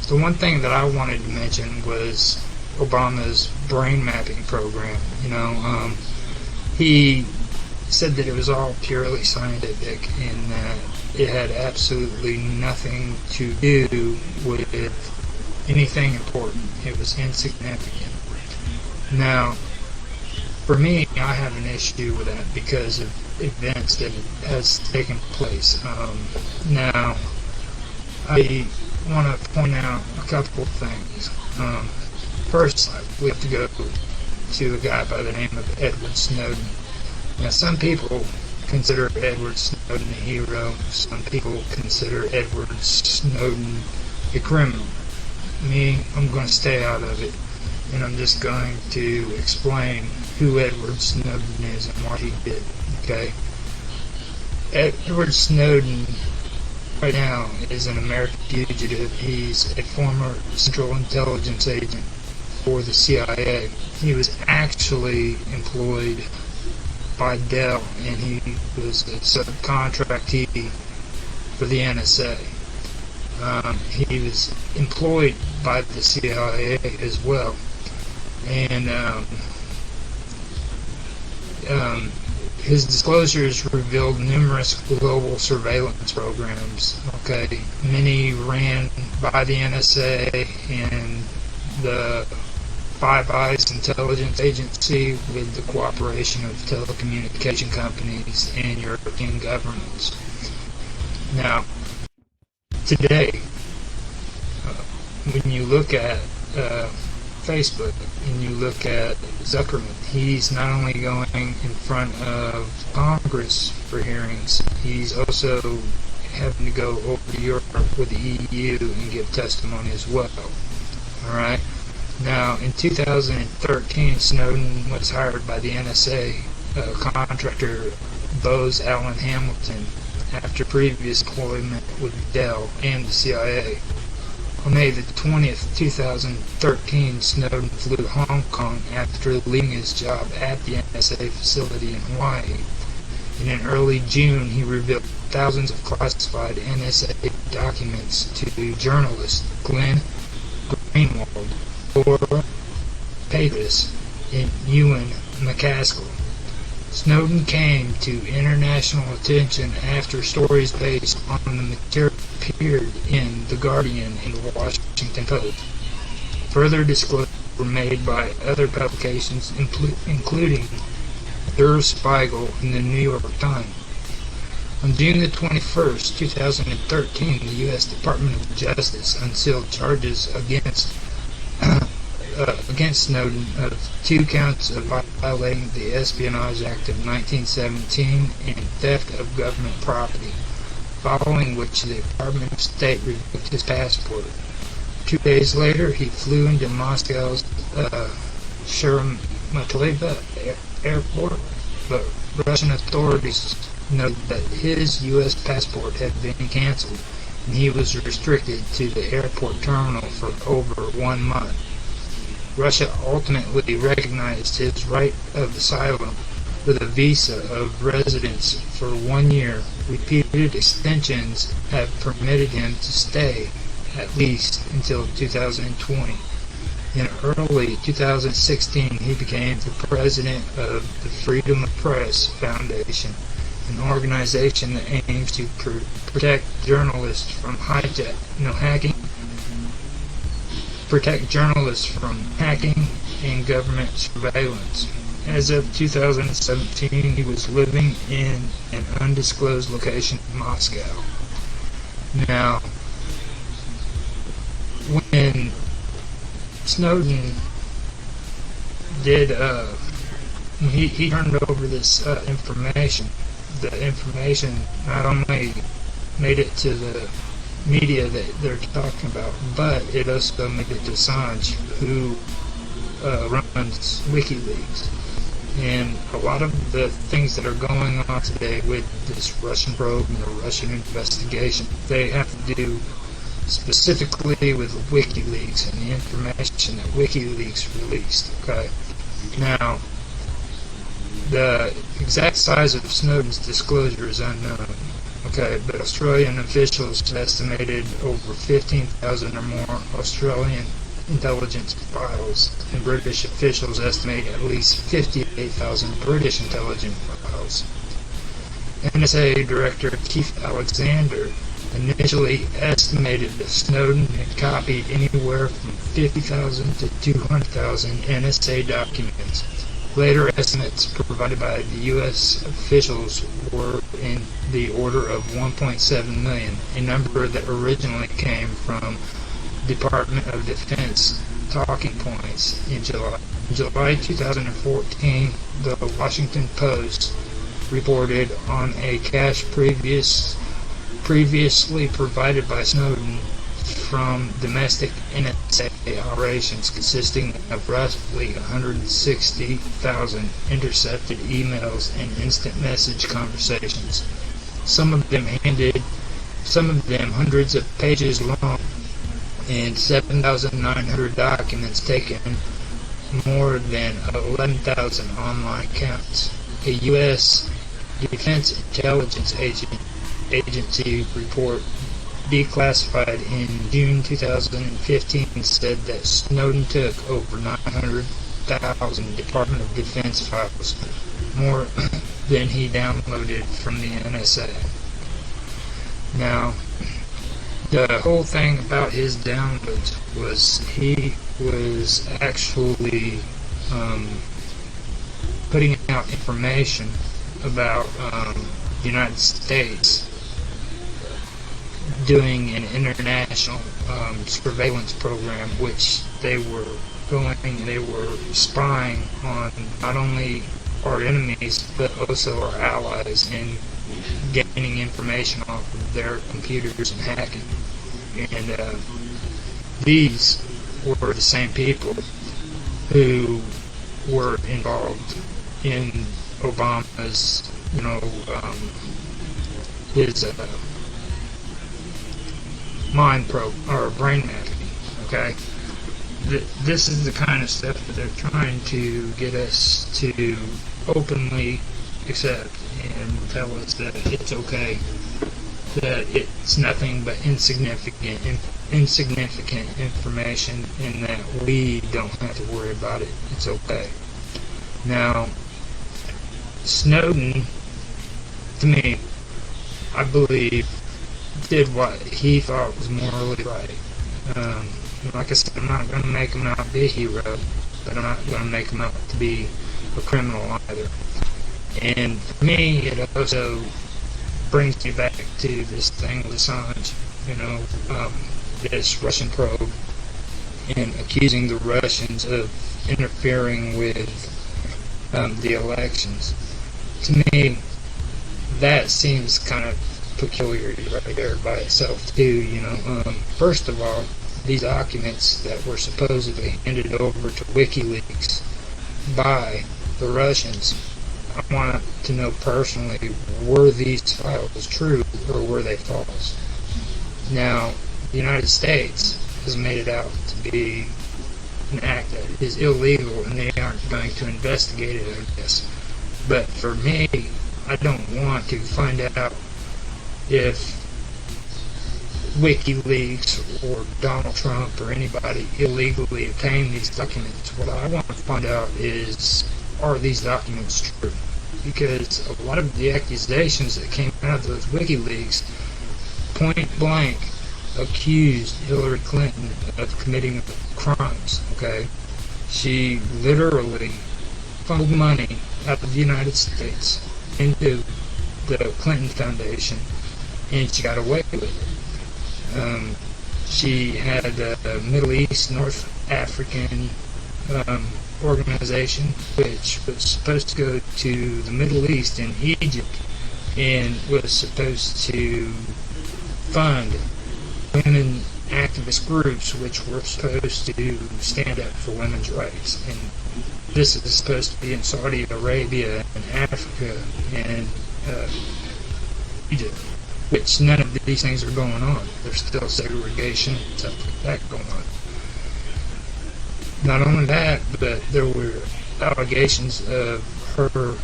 the one thing that I wanted to mention was Obama's brain mapping program. He said that it was all purely scientific and that it had absolutely nothing to do with anything important. It was insignificant. Now, for me, I have an issue with that because of events that has taken place. Now, I want to point out a couple of things. First, we have to go to a guy by the name of Edward Snowden. Now, some people consider Edward Snowden a hero. Some people consider Edward Snowden a criminal. Me, I'm going to stay out of it, and I'm just going to explain who Edward Snowden is and what he did. Okay? Edward Snowden right now is an American fugitive. He's a former Central Intelligence agent for the CIA. He was actually employed by Dell, and he was a subcontractee for the NSA. He was employed by the CIA as well, and his disclosures revealed numerous global surveillance programs. Okay, many ran by the NSA and the Five Eyes intelligence agency with the cooperation of telecommunication companies and European governments. Now, today, when you look at Facebook and you look at Zuckerman, he's not only going in front of Congress for hearings, he's also having to go over to Europe with the EU and give testimony as well. Alright? Now, in 2013, Snowden was hired by the NSA contractor Bose Allen Hamilton after previous employment with Dell and the CIA. On May the 20th, 2013, Snowden flew to Hong Kong after leaving his job at the NSA facility in Hawaii. And in early June, he revealed thousands of classified NSA documents to journalist Glenn Greenwald, Laura Papis, and Ewan McCaskill. Snowden came to international attention after stories based on the material appeared in The Guardian and The Washington Post. Further disclosures were made by other publications, including Der Spiegel and the New York Times. On June the 21st, 2013, the U.S. Department of Justice unsealed charges against Snowden of 2 counts of violating the Espionage Act of 1917 and theft of government property, following which the Department of State revoked his passport. 2 days later, he flew into Moscow's Sheremetyevo airport, but Russian authorities noted that his U.S. passport had been canceled, and he was restricted to the airport terminal for over 1 month. Russia ultimately recognized his right of asylum with a visa of residence for 1 year. Repeated extensions have permitted him to stay at least until 2020. In early 2016, he became the president of the Freedom of Press Foundation, an organization that aims to protect journalists from protect journalists from hacking and government surveillance. As of 2017, he was living in an undisclosed location in Moscow. Now, when Snowden did, he turned over this information. The information not only made it to the media that they're talking about, but it also made it to Assange, who runs WikiLeaks. And a lot of the things that are going on today with this Russian probe and the Russian investigation, they have to do specifically with WikiLeaks and the information that WikiLeaks released. Okay. Now, the exact size of Snowden's disclosure is unknown. Okay, but Australian officials estimated over 15,000 or more Australian intelligence files, and British officials estimate at least 58,000 British intelligence files. NSA Director Keith Alexander initially estimated that Snowden had copied anywhere from 50,000 to 200,000 NSA documents. Later estimates provided by the U.S. officials were in the order of 1.7 million, a number that originally came from Department of Defense talking points in July. In July 2014, the Washington Post reported on a cache previously provided by Snowden from domestic NSA operations, consisting of roughly 160,000 intercepted emails and instant message conversations. Some of them hundreds of pages long, and 7,900 documents taken, more than 11,000 online counts. A U.S. Defense Intelligence Agency report declassified in June 2015 said that Snowden took over 900,000 Department of Defense files, more than he downloaded from the NSA. Now, the whole thing about his downloads was he was actually putting out information about the United States doing an international surveillance program, which they were spying on not only our enemies but also our allies, and gaining information off of their computers and hacking. And these were the same people who were involved in Obama's, his mind probe or brain mapping. Okay, this is the kind of stuff that they're trying to get us to openly accept and tell us that it's okay, that it's nothing but insignificant information, and that we don't have to worry about it. It's okay. Now, Snowden, to me, I believe, did what he thought was morally right. Like I said, I'm not going to make him out to be a hero, but I'm not going to make him out to be a criminal either. And for me, it also brings me back to this thing with Assange, this Russian probe, and accusing the Russians of interfering with the elections. To me, that seems kind of peculiar right there by itself too. First of all, these documents that were supposedly handed over to WikiLeaks by the Russians, I want to know personally, were these files true or were they false? Now, the United States has made it out to be an act that is illegal, and they aren't going to investigate it, I guess. But for me, I don't want to find out if WikiLeaks or Donald Trump or anybody illegally obtained these documents. What I want to find out is, are these documents true? Because a lot of the accusations that came out of those WikiLeaks point blank accused Hillary Clinton of committing crimes. Okay, she literally funneled money out of the United States into the Clinton Foundation, and she got away with it. She had a Middle East, North African organization, which was supposed to go to the Middle East and Egypt, and was supposed to fund women activist groups which were supposed to stand up for women's rights. And this is supposed to be in Saudi Arabia and Africa and Egypt, which none of these things are going on. There's still segregation and stuff like that going on. Not only that, but there were allegations of her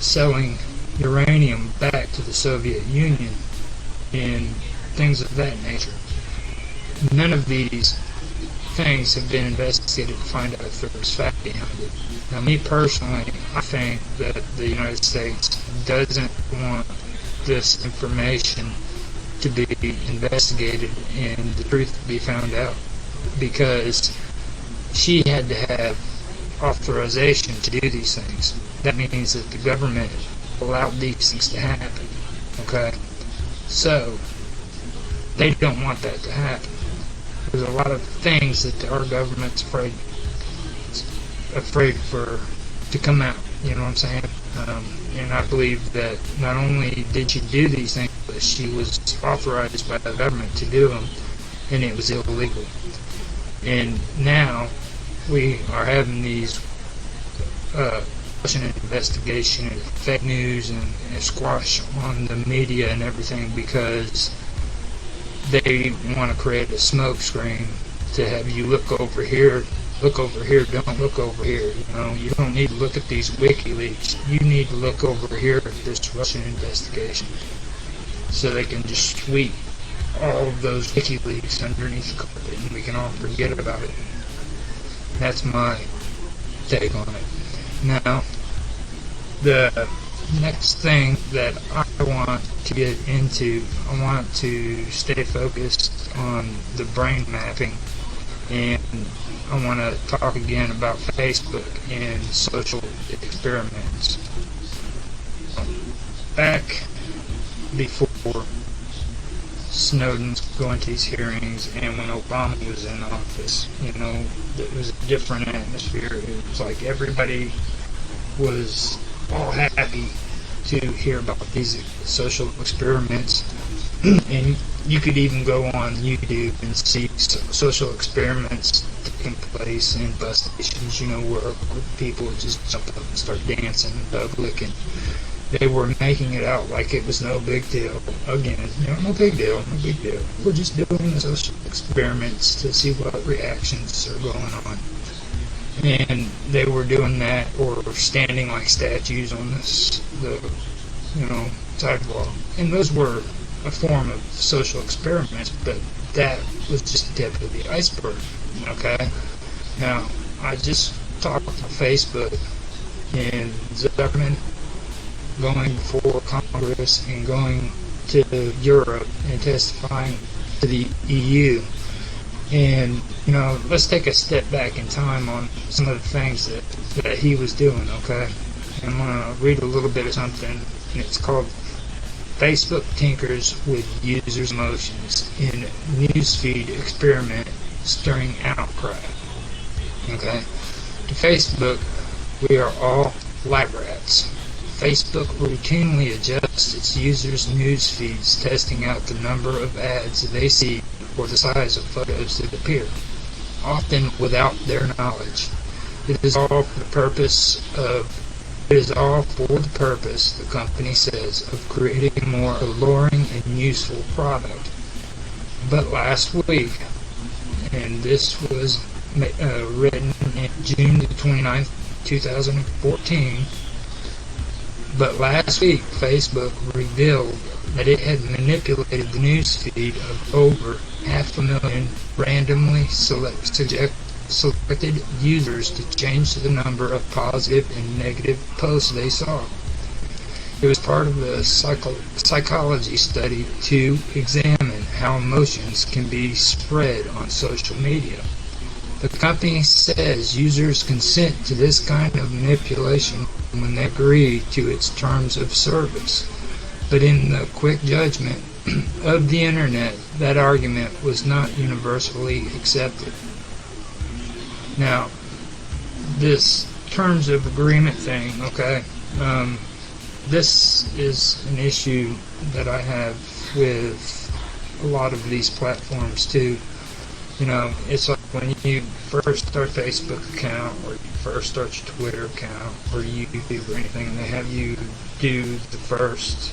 selling uranium back to the Soviet Union and things of that nature. None of these things have been investigated to find out if there's fact behind it. Now, me personally, I think that the United States doesn't want this information to be investigated and the truth to be found out, because she had to have authorization to do these things. That means that the government allowed these things to happen. Okay? So, they don't want that to happen. There's a lot of things that our government's afraid for to come out. You know what I'm saying? And I believe that not only did she do these things, but she was authorized by the government to do them, and it was illegal. And now we are having these Russian investigation and fake news and squash on the media and everything, because they want to create a smokescreen to have you look over here, don't look over here. You know, you don't need to look at these WikiLeaks. You need to look over here at this Russian investigation, so they can just sweep all of those WikiLeaks underneath the carpet and we can all forget about it. That's my take on it. Now, the next thing that I want to get into, I want to stay focused on the brain mapping, and I want to talk again about Facebook and social experiments. Back before Snowden's going to these hearings and when Obama was in office, you know, it was a different atmosphere. It was like everybody was all happy to hear about these social experiments, and you could even go on YouTube and see social experiments taking place in bus stations, you know, where people would just jump up and start dancing in public, and they were making it out like it was no big deal. Again, you know, no big deal. We're just doing the social experiments to see what reactions are going on. And they were doing that, or standing like statues on the sidewalk. And those were a form of social experiments, but that was just the tip of the iceberg. Okay? Now, I just talked to Facebook and Zuckerman going before Congress and going to Europe and testifying to the EU. And, you know, let's take a step back in time on some of the things that he was doing, okay? I'm going to read a little bit of something, and it's called Facebook Tinkers with Users' Emotions in Newsfeed Experiment Stirring Outcry. Okay? To Facebook, we are all lab rats. Facebook routinely adjusts its users' news feeds, testing out the number of ads they see or the size of photos that appear, often without their knowledge. It is all for the purpose, the company says, of creating a more alluring and useful product. But last week, and this was written in June the 29th, 2014, but last week, Facebook revealed that it had manipulated the newsfeed of over 500,000 randomly selected users to change the number of positive and negative posts they saw. It was part of a psychology study to examine how emotions can be spread on social media. The company says users consent to this kind of manipulation when they agree to its terms of service. But in the quick judgment of the internet, that argument was not universally accepted. Now, this terms of agreement thing, okay, this is an issue that I have with a lot of these platforms too. You know, it's like when you first start a Facebook account, or you first start your Twitter account, or YouTube or anything, they have you do the first